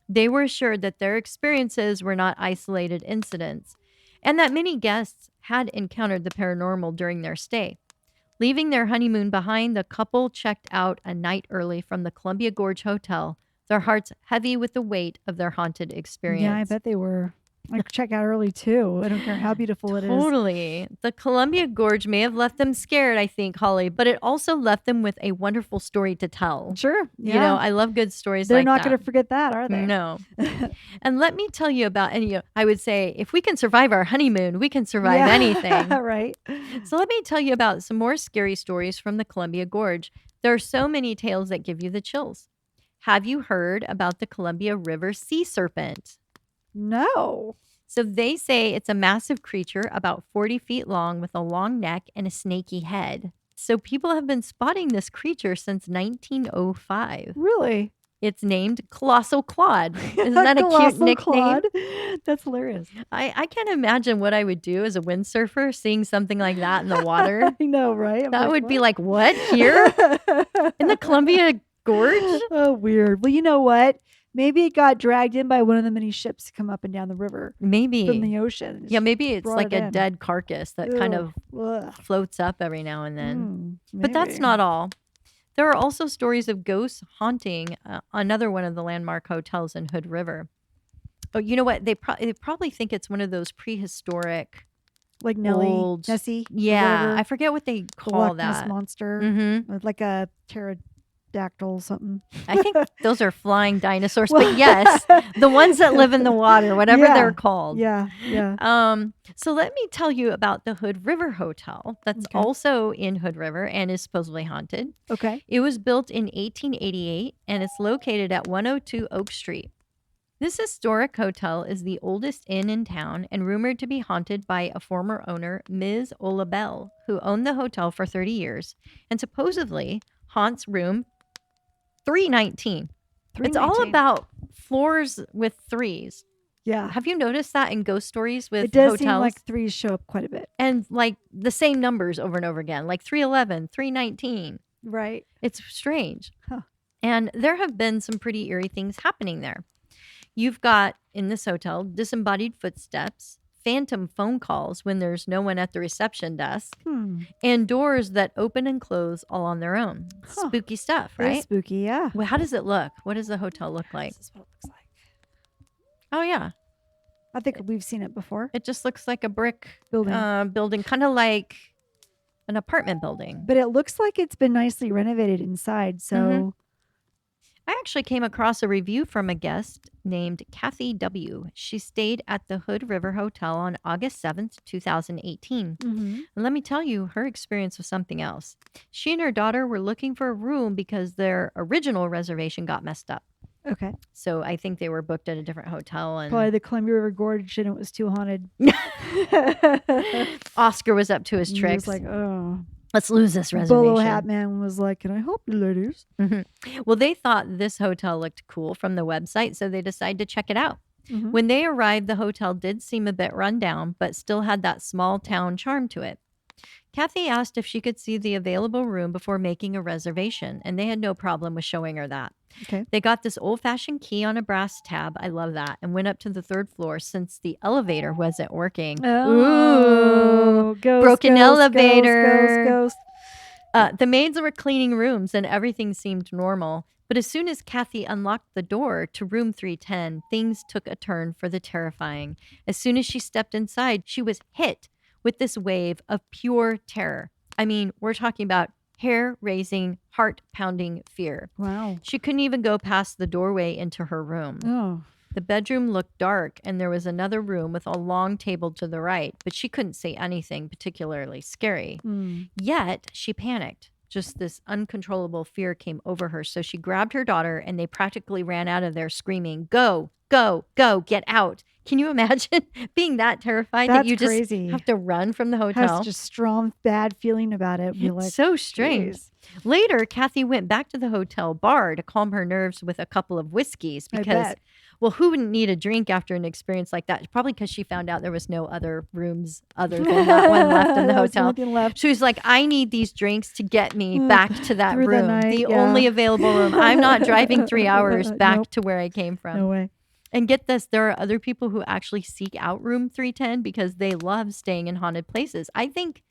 They were assured that their experiences were not isolated incidents, and that many guests had encountered the paranormal during their stay. Leaving their honeymoon behind, the couple checked out a night early from the Columbia Gorge Hotel, their hearts heavy with the weight of their haunted experience. Yeah, I bet they were. I check out early too. I don't care how beautiful it is. Totally. The Columbia Gorge may have left them scared, I think, Holly, but it also left them with a wonderful story to tell. Sure. Yeah. You know, I love good stories They're like not that. going to forget that, are they? No. And let me tell you about, and I would say, if we can survive our honeymoon, we can survive anything. Right. So let me tell you about some more scary stories from the Columbia Gorge. There are so many tales that give you the chills. Have you heard about the Columbia River sea serpent? No. So they say it's a massive creature about 40 feet long with a long neck and a snaky head. So people have been spotting this creature since 1905. Really? It's named Colossal Claude. Isn't that a cute nickname? Claude? That's hilarious. I can't imagine what I would do as a windsurfer seeing something like that in the water. I know, right? I'm That would be what? like, what? Here? In the Columbia Gorge? Oh, weird. Well, you know what? Maybe it got dragged in by one of the many ships to come up and down the river Maybe. from the ocean. Yeah, maybe it's brought like it a in. dead carcass that kind of Ugh. floats up every now and then. Mm, But that's maybe. not all. There are also stories of ghosts haunting another one of the landmark hotels in Hood River. Oh, you know what? They probably think it's one of those prehistoric, Like Nellie, old. Nessie, or Yeah, whatever, I forget what they the call Loch Ness that. monster, Mm-hmm. with like a pterodactyl something. I think those are flying dinosaurs, Well- but yes, the ones that live in the water, whatever Yeah. they're called. Yeah, yeah. So let me tell you about the Hood River Hotel that's Okay. also in Hood River and is supposedly haunted. Okay. It was built in 1888 and it's located at 102 Oak Street. This historic hotel is the oldest inn in town and rumored to be haunted by a former owner, Ms. Ola Bell, who owned the hotel for 30 years and supposedly haunts room 319. It's all 319. about floors with threes. Yeah. Have you noticed that in ghost stories with It does hotels? seem like threes show up quite a bit. And like the same numbers over and over again, like 311, 319. Right. It's strange. Huh. And there have been some pretty eerie things happening there. You've got, in this hotel, disembodied footsteps, phantom phone calls when there's no one at the reception desk, and doors that open and close all on their own. Huh. Spooky stuff, Very right? spooky, yeah. Well, how does it look? What does the hotel look like? This is what it looks like. Oh, yeah. I think we've seen it before. It just looks like a brick Building. building, kind of like an apartment building. But it looks like it's been nicely renovated inside. So Mhm. I actually came across a review from a guest named Kathy W. She stayed at the Hood River Hotel on August 7th, 2018. Mhm. And let me tell you, her experience was something else. She and her daughter were looking for a room because their original reservation got messed up. Okay. So I think they were booked at a different hotel. And Probably the Columbia River Gorge and it was too haunted. Oscar was up to his He tricks. was like, oh. Let's lose this Bolo reservation. Hat Man was like, can I help you, ladies? Well, they thought this hotel looked cool from the website, so they decided to check it out. Mhm. When they arrived, the hotel did seem a bit run down, but still had that small town charm to it. Kathy asked if she could see the available room before making a reservation, and they had no problem with showing her that. Okay. They got this old-fashioned key on a brass tab. I love that. And went up to the third floor since the elevator wasn't working. Oh, ghost, broken ghost, elevator. Ghost, ghost. The maids were cleaning rooms and everything seemed normal. But as soon as Kathy unlocked the door to room 310, things took a turn for the terrifying. As soon as she stepped inside, she was hit with this wave of pure terror. I mean, we're talking about hair-raising, heart-pounding fear. Wow. She couldn't even go past the doorway into her room. Oh. The bedroom looked dark, and there was another room with a long table to the right, but she couldn't see anything particularly scary. Yet, she panicked. Just this uncontrollable fear came over her, so she grabbed her daughter, and they practically ran out of there screaming, "Go, go, go, get out." Can you imagine being that terrified that That's you just crazy. have to run from the Has hotel? just strong, bad feeling about it. Be like, So strange. "Jeez." Later, Kathy went back to the hotel bar to calm her nerves with a couple of whiskeys I because, bet. well, who wouldn't need a drink after an experience like that? Probably because she found out there was no other rooms other than that one left in the That was hotel. nothing left. She was like, I need these drinks to get me back to that Through the room, night, the yeah. only available room. I'm not driving 3 hours back Nope. to where I came from. No way. And get this, there are other people who actually seek out room 310 because they love staying in haunted places. I think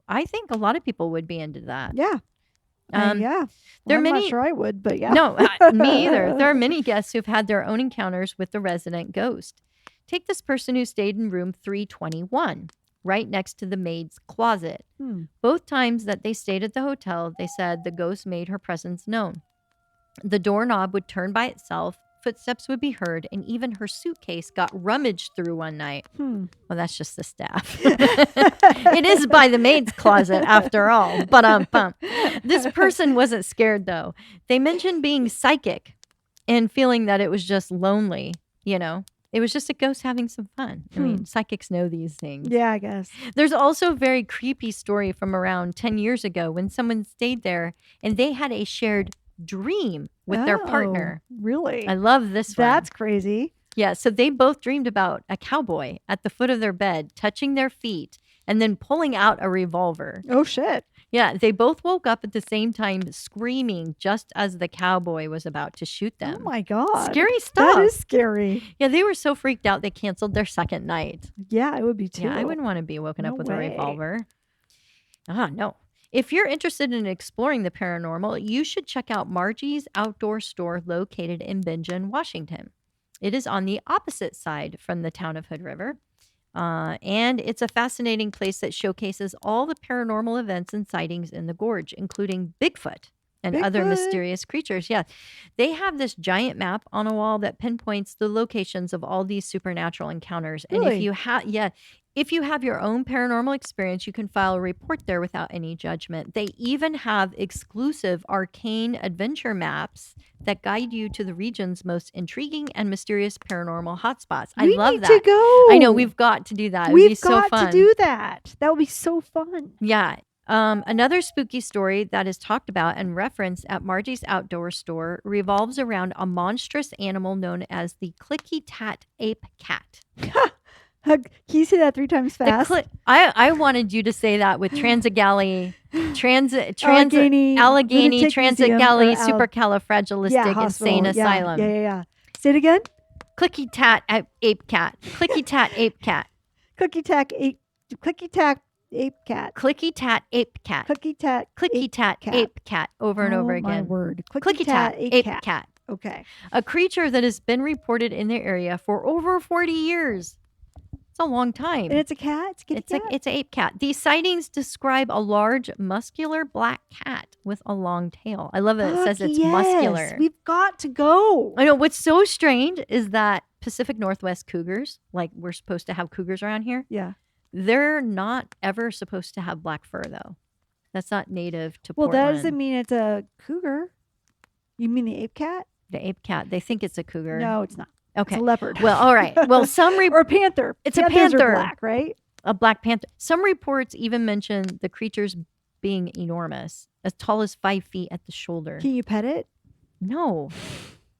a lot of people would be into that. Yeah. Yeah. Well, there are I'm many- not sure I would, but yeah. No, me either. There are many guests who've had their own encounters with the resident ghost. Take this person who stayed in room 321, right next to the maid's closet. Both times that they stayed at the hotel, they said the ghost made her presence known. The doorknob would turn by itself, footsteps would be heard, and even her suitcase got rummaged through one night. Well, that's just the staff. It is by the maid's closet after all. But this person wasn't scared though. They mentioned being psychic and feeling that it was just lonely, you know. It was just a ghost having some fun. I mean, psychics know these things. Yeah, I guess. There's also a very creepy story from around 10 years ago when someone stayed there and they had a shared dream with their partner. Oh, really? I love this one. That's crazy. Yeah, so they both dreamed about a cowboy at the foot of their bed, touching their feet, and then pulling out a revolver. Oh, shit. Yeah, they both woke up at the same time screaming just as the cowboy was about to shoot them. Oh, my God. Scary stuff. That is scary. Yeah, they were so freaked out they canceled their second night. Yeah, it would be too. Yeah, I wouldn't want to be woken up No with way. a revolver. No. If you're interested in exploring the paranormal, you should check out Margie's Outdoor Store located in Bingen, Washington. It is on the opposite side from the town of Hood River. And it's a fascinating place that showcases all the paranormal events and sightings in the gorge, including Bigfoot and other Bigfoot. mysterious creatures. Yeah. They have this giant map on a wall that pinpoints the locations of all these supernatural encounters. And if Really? you have your own paranormal experience, you can file a report there without any judgment. They even have exclusive arcane adventure maps that guide you to the region's most intriguing and mysterious paranormal hotspots. I We love need that. to go. I know, we've got to do that. It would be We've so got fun. to do that. That would be so fun. Yeah. Another spooky story that is talked about and referenced at Margie's Outdoor Store revolves around a monstrous animal known as the clicky tat ape cat. Can you say that 3 times fast? I wanted you to say that with Allegheny, Lunatic Transagalee, Museum or Supercalifragilistic Insane Asylum. Yeah. Say it again. Clicky tat ape cat. Clicky tat ape cat. Clicky tack ape. Clicky tack ape cat. Clicky tat ape cat. Clicky tat. Clicky tat ape cat. Over and over again. My word. Clicky tat ape cat. Okay. A creature that has been reported in the area for over 40 years. It's a long time. And it's a cat. It's an ape cat. These sightings describe a large, muscular black cat with a long tail. I love that it says it's muscular. We've got to go. I know. What's so strange is that Pacific Northwest cougars, like we're supposed to have cougars around here, Yeah. they're not ever supposed to have black fur, though. That's not native to Well, Portland. that doesn't mean it's a cougar. You mean the ape cat? The ape cat. They think it's a cougar. No, it's not. Okay. It's a leopard. Well, all right. Well, or a panther. It's a Panthers panther. Are black, right? A black panther. Some reports even mention the creatures being enormous, as tall as 5 feet at the shoulder. Can you pet it? No,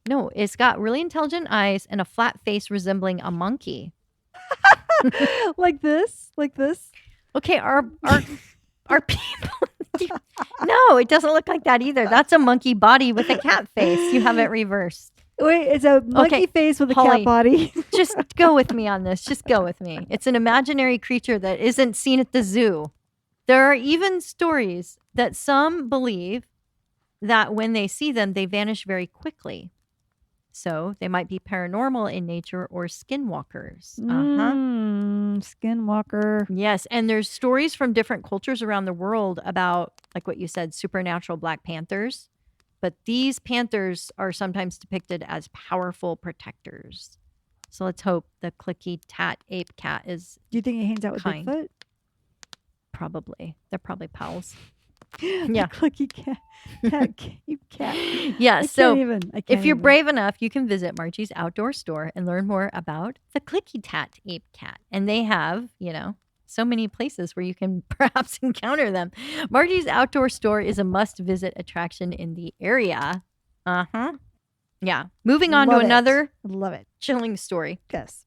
it's got really intelligent eyes and a flat face resembling a monkey. Like this? Okay, our people. No, it doesn't look like that either. That's a monkey body with a cat face. You have it reversed. Wait, it's a monkey face with a Holly, cat body. Just go with me on this. Just go with me. It's an imaginary creature that isn't seen at the zoo. There are even stories that some believe that when they see them, they vanish very quickly. So they might be paranormal in nature or skinwalkers. Skinwalker. Yes. And there's stories from different cultures around the world about, like what you said, supernatural black panthers. But these panthers are sometimes depicted as powerful protectors. So let's hope the clicky tat ape cat is Do you think he hangs out with kind. Bigfoot? Probably. They're probably pals. Yeah. Clicky cat. Cat. Yeah. So I can't if you're even. brave enough, you can visit Margie's Outdoor Store and learn more about the clicky tat ape cat. And they have, so many places where you can perhaps encounter them. Margie's Outdoor Store is a must-visit attraction in the area. Yeah. Moving on to another Love it. chilling story. Yes.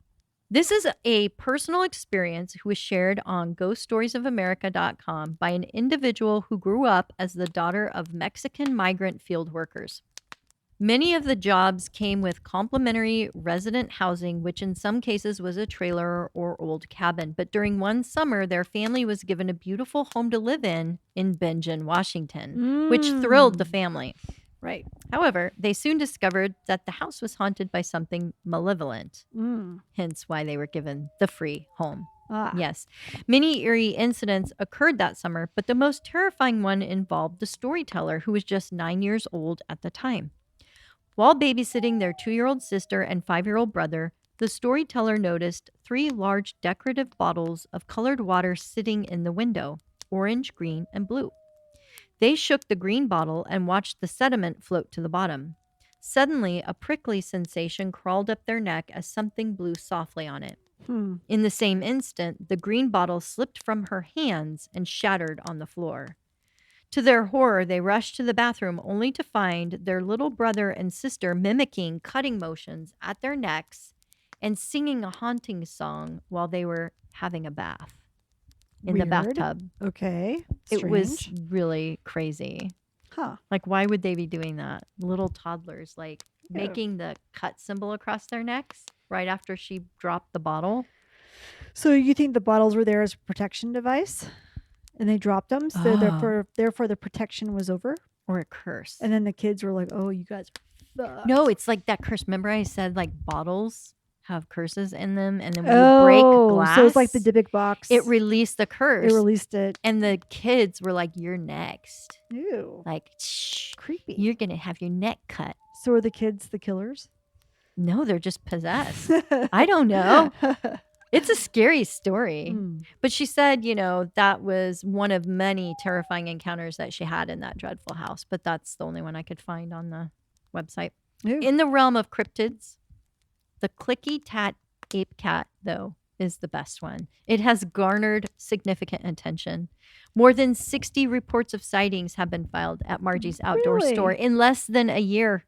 This is a personal experience who was shared on ghoststoriesofamerica.com by an individual who grew up as the daughter of Mexican migrant field workers. Many of the jobs came with complimentary resident housing, which in some cases was a trailer or old cabin. But during one summer, their family was given a beautiful home to live in Bingen, Washington, which thrilled the family. Right. However, they soon discovered that the house was haunted by something malevolent, hence why they were given the free home. Yes. Many eerie incidents occurred that summer, but the most terrifying one involved the storyteller, who was just 9 years old at the time. While babysitting their 2-year-old sister and 5-year-old brother, the storyteller noticed 3 large decorative bottles of colored water sitting in the window, orange, green, and blue. They shook the green bottle and watched the sediment float to the bottom. Suddenly, a prickly sensation crawled up their neck as something blew softly on it. In the same instant, the green bottle slipped from her hands and shattered on the floor. To their horror, they rushed to the bathroom only to find their little brother and sister mimicking cutting motions at their necks and singing a haunting song while they were having a bath in the bathtub. Okay. It was really crazy. Huh. Like, why would they be doing that? Little toddlers, like making the cut symbol across their necks right after she dropped the bottle. So you think the bottles were there as a protection device? and they dropped them. So Oh. therefore the protection was over. Or a curse. And then the kids were like, "Oh, you guys are fucked." No, it's like that curse. Remember I said like bottles have curses in them, and then when you break glass, so it's like the Dybbuk box. it released the curse. It released it. And the kids were like, "You're next." Ew, Like, shh, creepy. you're gonna have your neck cut. So are the kids the killers? No, they're just possessed. I don't know. It's a scary story. Hmm. But she said, that was one of many terrifying encounters that she had in that dreadful house. But that's the only one I could find on the website. Ew. In the realm of cryptids, the clicky tat ape cat, though, is the best one. It has garnered significant attention. More than 60 reports of sightings have been filed at Margie's outdoor Really? store in less than a year.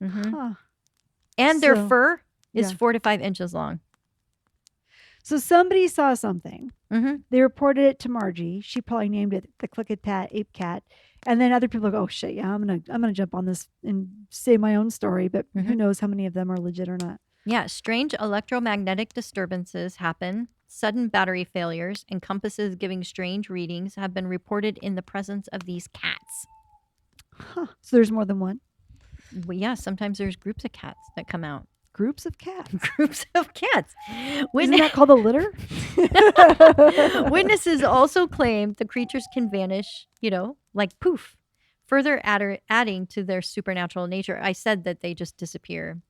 Mhm. Huh. And their So- fur is yeah. 4 to 5 inches long. So somebody saw something. Mm-hmm. They reported it to Margie. She probably named it the Click-a-Tat Ape Cat. And then other people go, "Oh shit, yeah, I'm gonna jump on this and say my own story." But who Mhm. knows how many of them are legit or not? Yeah, strange electromagnetic disturbances happen. Sudden battery failures and compasses giving strange readings have been reported in the presence of these cats. Huh. So there's more than one. Well, yeah, sometimes there's groups of cats that come out. Groups of cats. Groups of cats. Isn't that called a litter? Witnesses also claim the creatures can vanish, like poof, further adding to their supernatural nature. I said that they just disappear.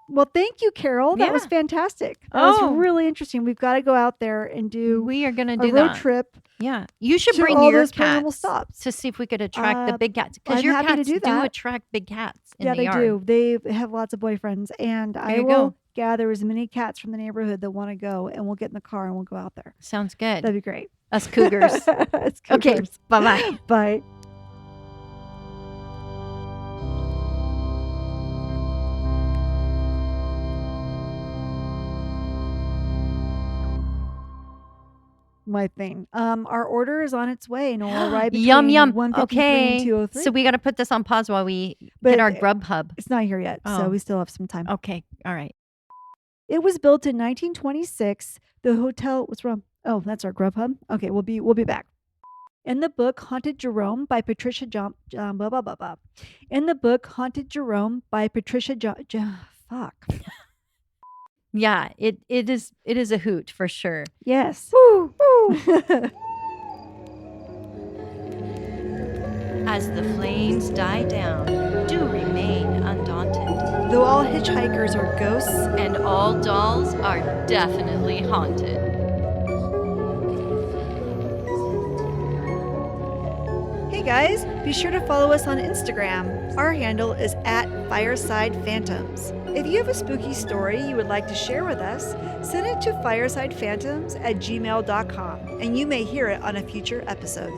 Well, thank you, Carol. That was Yeah. fantastic. That Oh. was really interesting. We've got to go out there and do We are going to a do road that. trip Yeah. You should to bring all your those paranormal cats stops. to see if we could attract the big cats. Because I'm your happy to cats do that. attract big cats in Yeah, the they yard. do. They have lots of boyfriends, and I you will go. gather as many cats from the neighborhood that want to go, and we'll get in the car and we'll go out there. Sounds good. That'd be great. Us cougars. It's Okay. cougars. Bye-bye. Bye. My thing. Our order is on its way, and it will arrive between Yum, yum. 1:53 Okay. and 2:03. So we got to put this on pause while we But get our it- Grubhub. It's not here yet, so Oh. we still have some time. Okay. All right. It was built in 1926. The hotel. What's wrong? Oh, that's our Grubhub. Okay, we'll be back. In the book Haunted Jerome by Patricia blah, blah, blah, blah. In the book Haunted Jerome by Patricia fuck. Yeah, it is a hoot for sure. Yes. Woo, As the flames die down, do remain undaunted. Though all hitchhikers are ghosts, And all dolls are definitely haunted. hey guys, be sure to follow us on Instagram. Our handle is @FiresidePhantoms. If you have a spooky story you would like to share with us, send it to firesidephantoms@gmail.com, and you may hear it on a future episode.